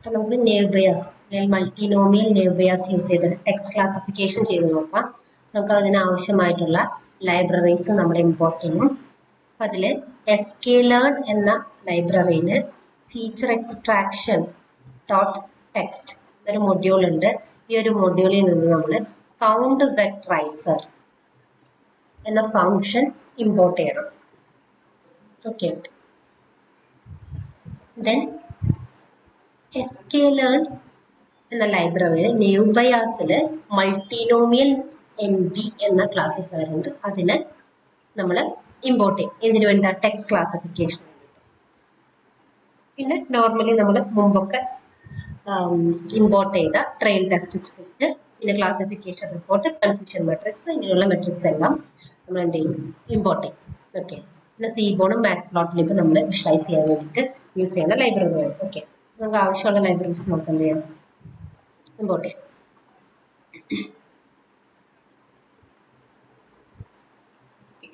അപ്പോൾ നമുക്ക് knave bias അല്ലെങ്കിൽ മൾട്ടിനോമിയൽ നെയ്വ് ബയാസ് യൂസ് ചെയ്തിട്ട് ടെക്സ്റ്റ് ക്ലാസിഫിക്കേഷൻ ചെയ്ത് നോക്കാം. നമുക്ക് അതിന് ആവശ്യമായിട്ടുള്ള ലൈബ്രറീസ് നമ്മൾ ഇമ്പോർട്ട് ചെയ്യും. അപ്പം അതിൽ sklearn എന്ന ലൈബ്രറിയിൽ ഫീച്ചർ എക്സ്ട്രാക്ഷൻ ഡോട്ട് ടെക്സ്റ്റ് എന്നൊരു മൊഡ്യൂൾ ഉണ്ട്. ഈ ഒരു മൊഡ്യൂളിൽ നിന്ന് നമ്മൾ കൗണ്ട് വെക്ടറൈസർ എന്ന ഫംഗ്ഷൻ ഇമ്പോർട്ട് ചെയ്യണം. ഓക്കെ, ദെൻ sklearn എന്ന ലൈബ്രറിയിൽ നെയ്വ് ബയാസിൽ മൾട്ടിനോമിയൽ NB എന്ന ക്ലാസിഫയർ ഉണ്ട്. അതിന് നമ്മൾ ഇമ്പോർട്ട് ചെയ്യും. എന്തിനു വേണ്ട? Text classification. പിന്നെ നോർമലി നമ്മൾ മുമ്പൊക്കെ ഇമ്പോർട്ട് ചെയ്ത ട്രെയിൻ ടെസ്റ്റ് സ്ക്രിപ്റ്റ്, പിന്നെ ക്ലാസിഫിക്കേഷൻ റിപ്പോർട്ട്, കൺഫ്യൂഷൻ മെട്രിക്സ്, ഇങ്ങനെയുള്ള മെട്രിക്സ് എല്ലാം നമ്മൾ എന്ത് ചെയ്യും? ഇമ്പോർട്ട് ചെയ്യും. ഓക്കെ, പിന്നെ സീബോണും മാറ്റ്പ്ലോട്ലിബും നമ്മൾ വിഷ്വലൈസ് ചെയ്യാൻ വേണ്ടിയിട്ട് യൂസ് ചെയ്യുന്ന ലൈബ്രറിയാണ്. ഓക്കെ, നമുക്ക് ആവശ്യമുള്ള ലൈബ്രറീസ് നമുക്ക് എന്ത് ചെയ്യാം? ഇമ്പോർട്ട് ചെയ്യാം.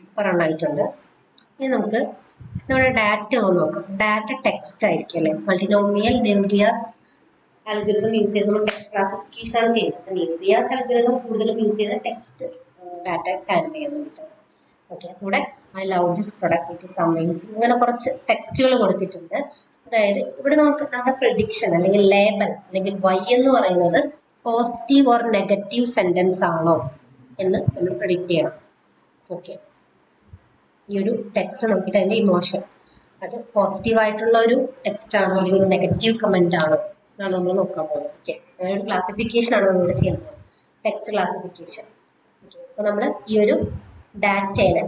ഇപ്പോൾ റൺ ആയിട്ടുണ്ട്. ഇനി നമുക്ക് നമ്മുടെ ഡാറ്റ ഒന്ന് നോക്കാം. ഡാറ്റ ടെക്സ്റ്റ് ആയിരിക്കും അല്ലേ? മൾട്ടിനോമിയൽ നെയ്വ് ബയാസ് അൽഗോരിതം യൂസ് ചെയ്ത് നമ്മൾ ടെക്സ്റ്റ് ക്ലാസിഫിക്കേഷൻ ആണ് ചെയ്യുന്നത്. അപ്പം നെയ്വ് ബയാസ് അൽഗോരിതം കൂടുതലും യൂസ് ചെയ്ത് ടെക്സ്റ്റ് ഡാറ്റ ഹാൻഡിൽ ചെയ്യാൻ വേണ്ടിയിട്ടാണ്. ഓക്കെ, ഇവിടെ I love this product, it is amazing, ഇങ്ങനെ കുറച്ച് ടെക്സ്റ്റുകൾ കൊടുത്തിട്ടുണ്ട്. അതായത് ഇവിടെ നമുക്ക് നമ്മുടെ പ്രെഡിക്ഷൻ അല്ലെങ്കിൽ ലേബൽ അല്ലെങ്കിൽ വൈ എന്ന് പറയുന്നത് പോസിറ്റീവ് ഓർ നെഗറ്റീവ് സെന്റൻസ് ആണോ എന്ന് നമ്മൾ പ്രെഡിക്റ്റ് ചെയ്യണം. ഓക്കെ, ഈ ഒരു ടെക്സ്റ്റ് നോക്കിയിട്ട് അതിൻ്റെ ഇമോഷൻ അത് പോസിറ്റീവ് ആയിട്ടുള്ള ഒരു ടെക്സ്റ്റ് ആണോ അല്ലെങ്കിൽ ഒരു നെഗറ്റീവ് കമന്റ് ആണോ എന്നാണ് നമ്മൾ നോക്കാൻ പോകുന്നത്. ഓക്കെ, അങ്ങനെ ഒരു ക്ലാസിഫിക്കേഷൻ ആണ് നമ്മൾ ചെയ്യാൻ പോകുന്നത്, ടെക്സ്റ്റ് ക്ലാസിഫിക്കേഷൻ. ഓക്കെ, അപ്പോൾ നമ്മൾ ഈ ഒരു ഡാറ്റേനെ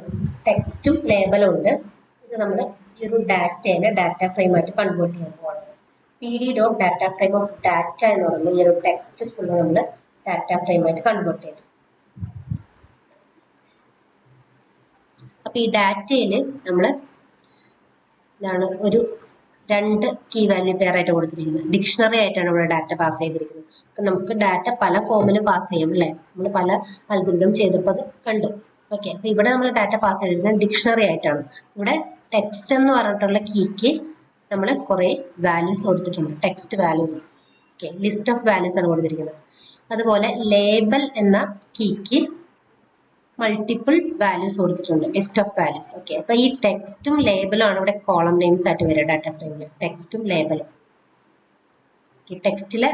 ടെക്സ്റ്റും ലേബലും ഉണ്ട്. ഇത് നമ്മൾ ഈ ഒരു ഡാറ്റേനെ ഡാറ്റ ഫ്രെയിമായിട്ട് കൺവേർട്ട് ചെയ്യാൻ പോവാണ്. pd.data frame ഓഫ് ഡാറ്റ എന്ന് പറയുമ്പോൾ ഈ ഒരു ടെക്സ്റ്റ് ഫുള്ള് നമ്മൾ ഡാറ്റ ഫ്രെയിമായിട്ട് കൺവേർട്ട് ചെയ്തു. അപ്പൊ ഈ ഡാറ്റയിൽ നമ്മൾ ഇതാണ് ഒരു 2 കീ വാല്യൂ പെയർ ആയിട്ട് കൊടുത്തിരിക്കുന്നത്. ഡിക്ഷണറി ആയിട്ടാണ് ഇവിടെ ഡാറ്റ പാസ് ചെയ്തിരിക്കുന്നത്. അപ്പൊ നമുക്ക് ഡാറ്റ പല ഫോമിൽ പാസ് ചെയ്യും അല്ലേ? നമ്മൾ പല അൽഗോരിതം ചെയ്തപ്പോൾ അത് കണ്ടു. ഓക്കെ, അപ്പൊ ഇവിടെ നമ്മൾ ഡാറ്റ പാസ് ചെയ്തിരിക്കുന്നത് ഡിക്ഷണറി ആയിട്ടാണ്. ഇവിടെ ടെക്സ്റ്റ് എന്ന് പറഞ്ഞിട്ടുള്ള കീക്ക് നമ്മൾ കുറെ വാല്യൂസ് കൊടുത്തിട്ടുണ്ട്, text values. Okay, list of values ആണ് കൊടുത്തിരിക്കുന്നത്. അതുപോലെ ലേബൽ എന്ന കീക്ക് മൾട്ടിപ്പിൾ വാല്യൂസ് കൊടുത്തിട്ടുണ്ട്, ലിസ്റ്റ് ഓഫ് വാല്യൂസ്. ഓക്കെ, അപ്പൊ ഈ ടെക്സ്റ്റും ലേബലും ആണ് ഇവിടെ കോളം നെയിംസ് ആയിട്ട് വരിക ഡാറ്റ ഫ്രെയിമിൽ. ടെക്സ്റ്റും ലേബലും. ടെക്സ്റ്റിലെ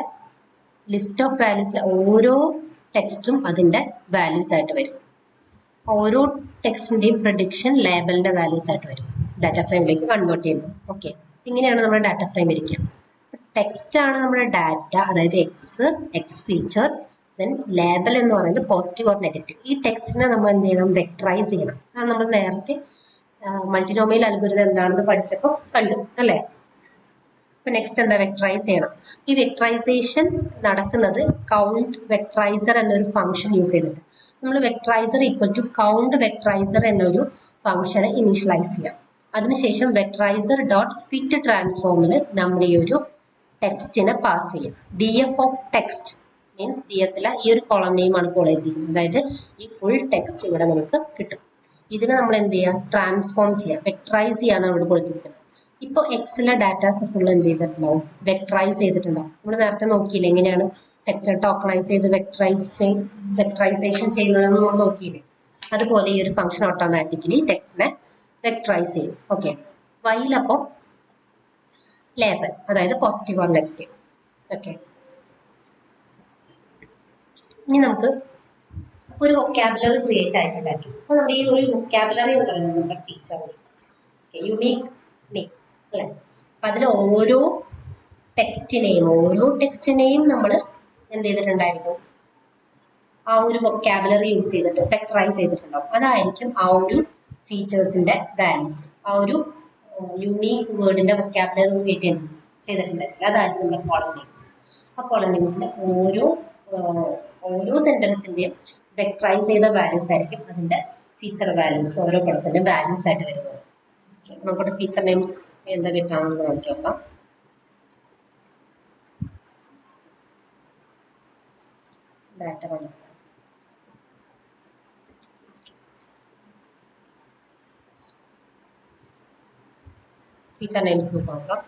ലിസ്റ്റ് ഓഫ് വാല്യൂസിലെ ഓരോ ടെക്സ്റ്റും അതിന്റെ വാല്യൂസ് ആയിട്ട് വരും. ഓരോ ടെക്സ്റ്റിന്റെയും പ്രഡിക്ഷൻ ലേബലിന്റെ വാല്യൂസ് ആയിട്ട് വരും, ഡാറ്റ ഫ്രെയിമിലേക്ക് കൺവേർട്ട് ചെയ്യുന്നു. ഓക്കെ, ഇങ്ങനെയാണ് നമ്മുടെ ഡാറ്റ ഫ്രെയിം ഇരിക്കുക. ടെക്സ്റ്റ് ആണ് നമ്മുടെ ഡാറ്റ, അതായത് എക്സ് ഫീച്ചർ. ദെൻ ലേബൽ എന്ന് പറയുന്നത് പോസിറ്റീവ് ഓർ നെഗറ്റീവ്. ഈ ടെക്സ്റ്റിനെ നമ്മൾ എന്ത് ചെയ്യണം? വെക്ടറൈസ് ചെയ്യണം. കാരണം നമ്മൾ നേരത്തെ മൾട്ടിനോമിയൽ അൽഗോരിതം എന്താണെന്ന് പഠിച്ചപ്പോൾ കണ്ടു അല്ലേ? ഇപ്പൊ നെക്സ്റ്റ് എന്താ? വെക്ടറൈസ് ചെയ്യണം. ഈ വെക്ടറൈസേഷൻ നടക്കുന്നത് കൗണ്ട് വെക്ടറൈസർ എന്നൊരു ഫംഗ്ഷൻ യൂസ് ചെയ്തിട്ട്. നമ്മൾ വെക്ടറൈസർ ഈക്വൽ ടു കൗണ്ട് വെക്ടറൈസർ എന്നൊരു ഫംഗ്ഷനെ ഇനീഷ്യലൈസ് ചെയ്യാം. അതിനുശേഷം വെക്ടറൈസർ ഡോട്ട് ഫിറ്റ് ട്രാൻസ്ഫോമിൽ നമ്മൾ ഈ ഒരു ടെക്സ്റ്റിനെ പാസ് ചെയ്യാം. df ഓഫ് ടെക്സ്റ്റ് മീൻസ് dfലെ ഈ ഒരു കോളം നെയിം ആണ് കോൾ ചെയ്തിരിക്കുന്നത്. അതായത് ഈ ഫുൾ ടെക്സ്റ്റ് ഇവിടെ നമുക്ക് കിട്ടും. ഇതിനെ നമ്മൾ എന്ത് ചെയ്യാം? ട്രാൻസ്ഫോം ചെയ്യാം, വെക്ടറൈസ് ചെയ്യാന്നാണ് ഇവിടെ കൊടുത്തിരിക്കുന്നത്. ഇപ്പോൾ എക്സിലെ ഡാറ്റാസ് ഫുൾ എന്ത് ചെയ്തിട്ടുണ്ടാവും? വെക്ടറൈസ് ചെയ്തിട്ടുണ്ടാവും. നമ്മൾ നേരത്തെ നോക്കിയില്ലേ എങ്ങനെയാണ് ടെക്സ്റ്റ് ടോക്കണൈസ് ചെയ്ത് വെക്ടറൈസേഷൻ ചെയ്യുന്നതെന്ന് നമ്മൾ നോക്കിയില്ലേ? അതുപോലെ ഈ ഒരു ഫംഗ്ഷൻ ഓട്ടോമാറ്റിക്കലി ടെക്സ്റ്റിനെ വെക്ടറൈസ് ചെയ്യും. ഓക്കെ, വൈലപ്പോൾ ലേബൽ, അതായത് പോസിറ്റീവ് ഓർ നെഗറ്റീവ്. ഓക്കെ, ഇനി നമുക്ക് ഒരു വൊക്കാബുലറി ക്രിയേറ്റ് ആയിട്ടുണ്ടായിരിക്കും. അപ്പോൾ നമ്മുടെ ഈ ഒരു വൊക്കാബുലറി എന്ന് പറയുന്നത് നമ്മുടെ ഫീച്ചർ നെയിംസ്, യുണീക്ക് നെയിം അല്ലേ? അപ്പം അതിൽ ഓരോ ടെക്സ്റ്റിനെയും നമ്മൾ എന്ത് ചെയ്തിട്ടുണ്ടായിരിക്കും? ആ ഒരു വൊക്കാബുലറി യൂസ് ചെയ്തിട്ട് വെക്ടറൈസ് ചെയ്തിട്ടുണ്ടാവും. അതായിരിക്കും ആ ഒരു ഫീച്ചേഴ്സിന്റെ വാല്യൂസ്. ആ ഒരു യുണീക്ക് വേർഡിന്റെ വൊക്കാബുലറി ക്രിയേറ്റ് ചെയ്തിട്ടുണ്ടായിരിക്കും. അതായിരിക്കും നമ്മുടെ കോളം നെയിംസ്. ആ കോളം നെയിംസിലെ ഓരോ സെന്റൻസിന്റെയും വെക്ടറൈസ് ചെയ്ത വാല്യൂസ് ആയിരിക്കും അതിന്റെ ഫീച്ചർ വാല്യൂസ്, ഓരോ പദത്തിന്റെ വാല്യൂസ് ആയിട്ട് വരുന്നത്. നമ്മുടെ ഫീച്ചർ നെയിംസ് എന്താ കിട്ടാമെന്ന് നോക്കി നോക്കാം. ഡാറ്റ വന്നു. ഫീച്ചർ നെയിംസ് നോക്കാം.